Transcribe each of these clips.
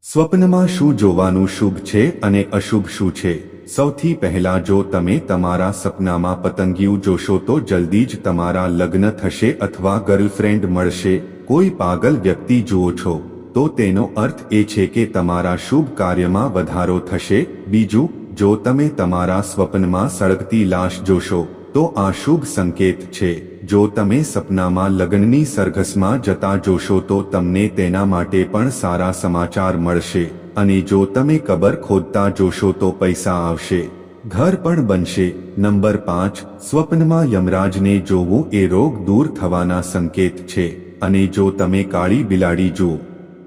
સ્વપ્નમાં શું જોવાનું શુભ છે અને અશુભ શું છે? સૌથી પહેલા જો તમે તમારા સપનામાં પતંગિયું જોશો તો જલ્દી જ તમારા લગ્ન થશે અથવા ગર્લફ્રેન્ડ મળશે. કોઈ પાગલ વ્યક્તિ જુઓ છો તો તેનો અર્થ એ છે કે તમારા શુભ કાર્યમાં વધારો થશે. બીજું, જો તમે તમારા સ્વપ્નમાં સળગતી લાશ જોશો તો આ શુભ સંકેત છે. જો તમે સપનામાં લગ્નની સરઘસમાં જતા જોશો તો તમને તેના માટે પણ સારા સમાચાર મળશે. અને જો તમે કબર ખોદતા જોશો તો પૈસા આવશે, ઘર પણ બનશે. નંબર 5, સ્વપ્નમાં યમરાજને જોવું એ રોગ દૂર થવાના સંકેત છે. અને જો તમે કાળી બિલાડી જુઓ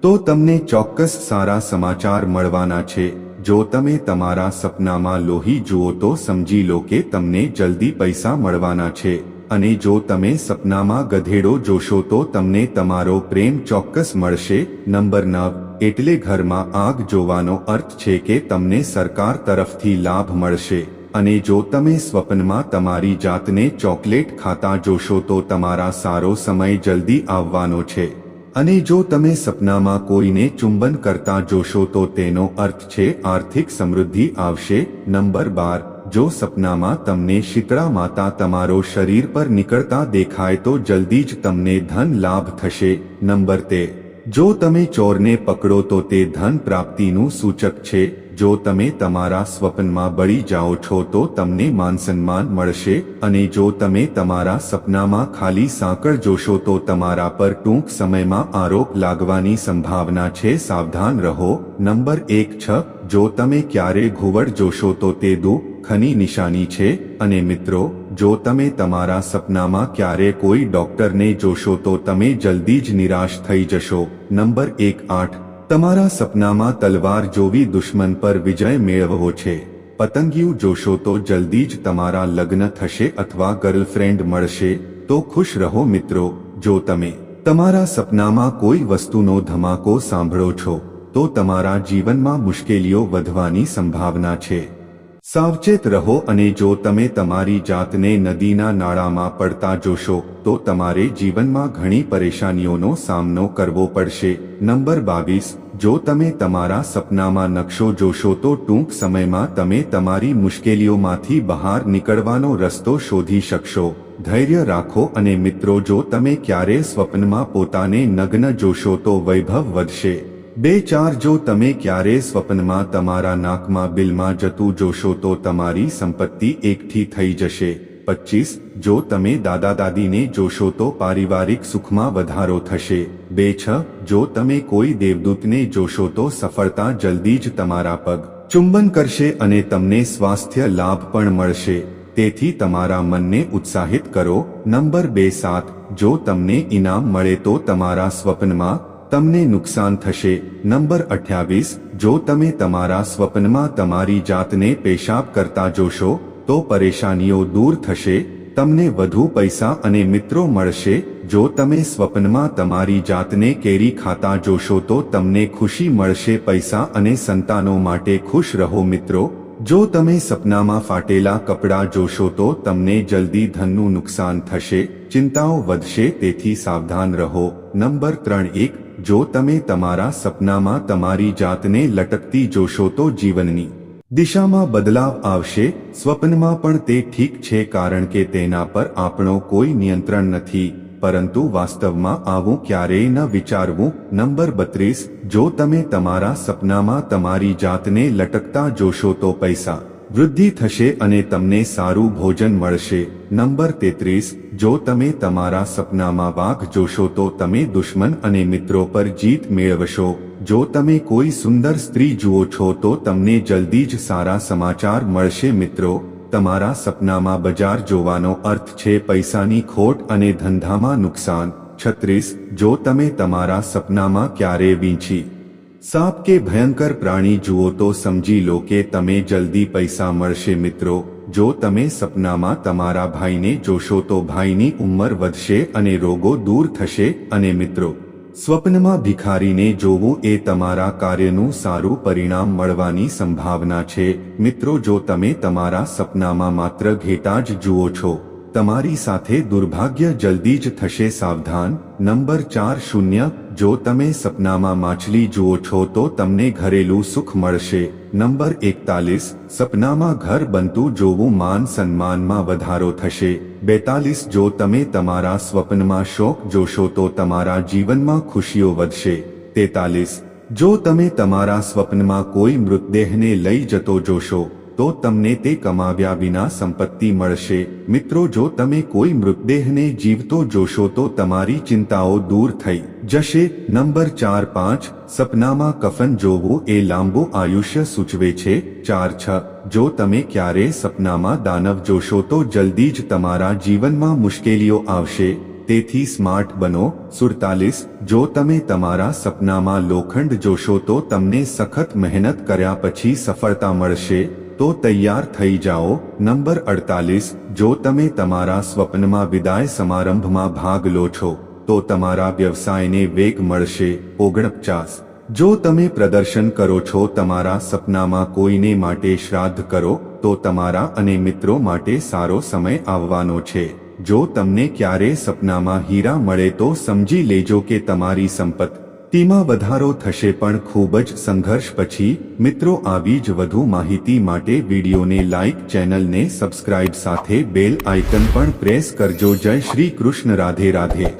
તો તમને ચોક્કસ સારા સમાચાર મળવાના છે. જો તમે તમારા સપનામાં લોહી જુઓ તો સમજી લો કે તમને જલ્દી પૈસા મળવાના છે. અને જો તમે સપનામાં ગધેડો જોશો તો તમને તમારો પ્રેમ ચોક્કસ મળશે. નંબર 9, એટલે ઘરમાં આગ જોવાનો અર્થ છે કે તમને સરકાર તરફથી લાભ મળશે. અને જો તમે સ્વપ્નમાં તમારી જાતને ચોકલેટ ખાતા જોશો તો તમારા સારો સમય જલ્દી આવવાનો છે. અને જો તમે સપનામાં કોઈને ચુંબન કરતા જોશો તો તેનો અર્થ છે આર્થિક સમૃદ્ધિ આવશે. નંબર 12, જો સપનામાં તમને શીતળા માતા તમારો શરીર પર નીકળતા દેખાય તો જલ્દી જ તમને ધન લાભ થશે. નંબર 13, જો તમે ચોરને પકડો તો તે ધન પ્રાપ્તિનું સૂચક છે. જો તમે તમારા સ્વપ્નમાં બળી જાઓ છો તો તમને માનસન્માન મળશે. અને જો તમે તમારા સપનામાં ખાલી સાંકળ જોશો તો તમારા પર ટૂંક સમયમાં આરોપ લાગવાની સંભાવના છે. સાવધાન રહો. નંબર 1, જો તમે ક્યારે ઘુવડ જોશો તો તે દુઃખની નિશાની છે. અને મિત્રો, જો તમે તમારા સપનામાં ક્યારે કોઈ ડોક્ટરને જોશો તો તમે જલ્દી જ નિરાશ થઈ જશો. નંબર 8, તમારા સપનામાં તલવાર જોવી દુશ્મન પર વિજય મેળવવો છે. પતંગિયું જોશો તો જલ્દી જ તમારા લગ્ન થશે અથવા ગર્લફ્રેન્ડ મળશે. તો ખુશ રહો મિત્રો. જો તમે તમારા સપનામાં કોઈ વસ્તુનો ધમાકો સાંભળો છો તો તમારા જીવનમાં મુશ્કેલીઓ વધવાની સંભાવના છે. સાવચેત રહો. અને જો તમે તમારી જાતને નદીના નાળામાં પડતા જોશો તો તમારે જીવનમાં ઘણી પરેશાનીઓનો સામનો કરવો પડશે. નંબર 22, જો તમે તમારા સપનામાં નકશો જોશો તો ટૂંક સમયમાં તમે તમારી મુશ્કેલીઓમાંથી બહાર નીકળવાનો રસ્તો શોધી શકશો. ધૈર્ય રાખો. અને મિત્રો, જો તમે ક્યારે સ્વપ્નમાં પોતાને નગ્ન જોશો તો વૈભવ વધશે. 4, જો તમે ક્યારે સ્વપ્નમાં તમારા નાકમાં બિલમાં જતું જોશો તો તમારી સંપત્તિ એકઠી થઈ જશે. 25, જો તમે દાદા દાદીને જોશો તો પારિવારિક સુખમાં વધારો થશે. 6, જો તમે કોઈ દેવદૂતને જોશો તો સફળતા જલ્દી જ તમારા પગ ચુંબન કરશે અને તમને સ્વાસ્થ્ય લાભ પણ મળશે. તેથી તમારા મનને ઉત્સાહિત કરો. નંબર 7, જો તમને ઇનામ મળે તો તમારા સ્વપ્નમાં તમને નુકસાન થશે. નંબર 28, જો તમે તમારા સ્વપ્નમાં તમારી જાતને પેશાબ કરતા જોશો તો પરેશાનીઓ દૂર થશે. તમને વધુ પૈસા અને મિત્રો મળશે. જો તમે સ્વપ્નમાં તમારી જાતને કેરી ખાતા જોશો તો તમને ખુશી મળશે. પૈસા અને સંતાનો માટે ખુશ રહો મિત્રો. જો તમે સપનામાં ફાટેલા કપડાં જોશો તો તમને જલ્દી ધનનું નુકસાન થશે. ચિંતાઓ વધશે. તેથી સાવધાન રહો. નંબર 3, જો તમે તમારા સપનામાં તમારી જાતને લટકતી જોશો તો જીવનની દિશામાં બદલાવ આવશે. સ્વપ્નમાં પણ તે ઠીક છે કારણ કે તેના પર આપણો કોઈ નિયંત્રણ નથી, પરંતુ વાસ્તવમાં આવું ક્યારેય ન વિચારવું. નંબર 32, જો તમે તમારા સપનામાં તમારી જાતને લટકતા જોશો તો પૈસા વૃદ્ધિ થશે અને તમને સારું ભોજન મળશે. નંબર 33, જો તમે તમારા સપનામાં વાઘ જોશો તો તમે દુશ્મન અને મિત્રો પર જીત મેળવશો. જો તમે કોઈ સુંદર સ્ત્રી જુઓ છો તો તમને જલ્દી જ સારા સમાચાર મળશે. મિત્રો, તમારા સપનામાં બજાર જોવાનો અર્થ છે પૈસાની ખોટ અને ધંધામાં નુકસાન. 36, જો તમે તમારા સપનામાં ક્યારે વીંછી, સાપ કે ભયંકર પ્રાણી જુઓ તો સમજી લો કે તમે જલ્દી પૈસા મળશે. મિત્રો, જો તમે સપનામાં તમારા ભાઈને જોશો તો ભાઈની ઉંમર વધશે અને રોગો દૂર થશે. અને મિત્રો, સ્વપ્નમાં ભિખારીને જોવું એ તમારા કાર્યનું સારું પરિણામ મળવાની સંભાવના છે. મિત્રો, જો તમે તમારા સપનામાં માત્ર ઘેટાં જ જુઓ છો તમારી સાથે દુર્ભાગ્ય જલ્દી જ થશે, સાવધાન। નંબર 4 શૂન્ય, જો તમે સપનામાં માછલી જુઓ છો તો તમને ઘરેલું સુખ મળશે। નંબર 41, સપનામાં ઘર બનતું જોવું માન સન્માનમાં વધારો થશે। 42, જો તમે તમારા સ્વપ્નમાં શોક જોશો તો તમારા જીવનમાં ખુશીઓ વધશે। 43, જો તમે તમારા સ્વપ્નમાં કોઈ મૃતદેહને લઈ જતો જોશો તો તમને તે કમાવ્યા વિના સંપત્તિ મળશે। મિત્રો, જો તમે કોઈ મૃતદેહને જીવતો જોશો તો તમારી ચિંતાઓ દૂર થઈ જશે। નંબર 4 5, સપનામાં કફન જોવું એ લાંબુ આયુષ્ય સૂચવે છે। 4 6, જો તમે ક્યારે સપનામાં દાનવ જોશો તો જલ્દી જ તમારા જીવનમાં મુશ્કેલીઓ આવશે, તેથી સ્માર્ટ બનો। 47, જો તમે તમારા સપનામાં લોખંડ જોશો તો તમને સખત મહેનત કર્યા પછી સફળતા મળશે, તો તૈયાર થઈ જાઓ। નંબર 48, જો તમે તમારા સ્વપ્નમાં વિદાય સમારંભમાં ભાગ લો છો તો તમારા વ્યવસાયને વેગ મળશે। 49, જો તમે પ્રદર્શન કરો છો તમારા સપનામાં કોઈને માટે શ્રાદ્ધ કરો તો તમારા અને મિત્રો માટે સારો સમય આવવાનો છે। જો તમને ક્યારે સપનામાં હીરા મળે તો સમજી લેજો કે તમારી સંપત્તિમાં વધારો થશે, પણ ખૂબ જ સંઘર્ષ પછી। મિત્રો, આવી જ વધુ માહિતી માટે વિડીયોને લાઇક, ચેનલને સબસ્ક્રાઇબ સાથે બેલ આઇકન પણ પ્રેસ કરજો। જય શ્રી કૃષ્ણ, રાધે રાધે।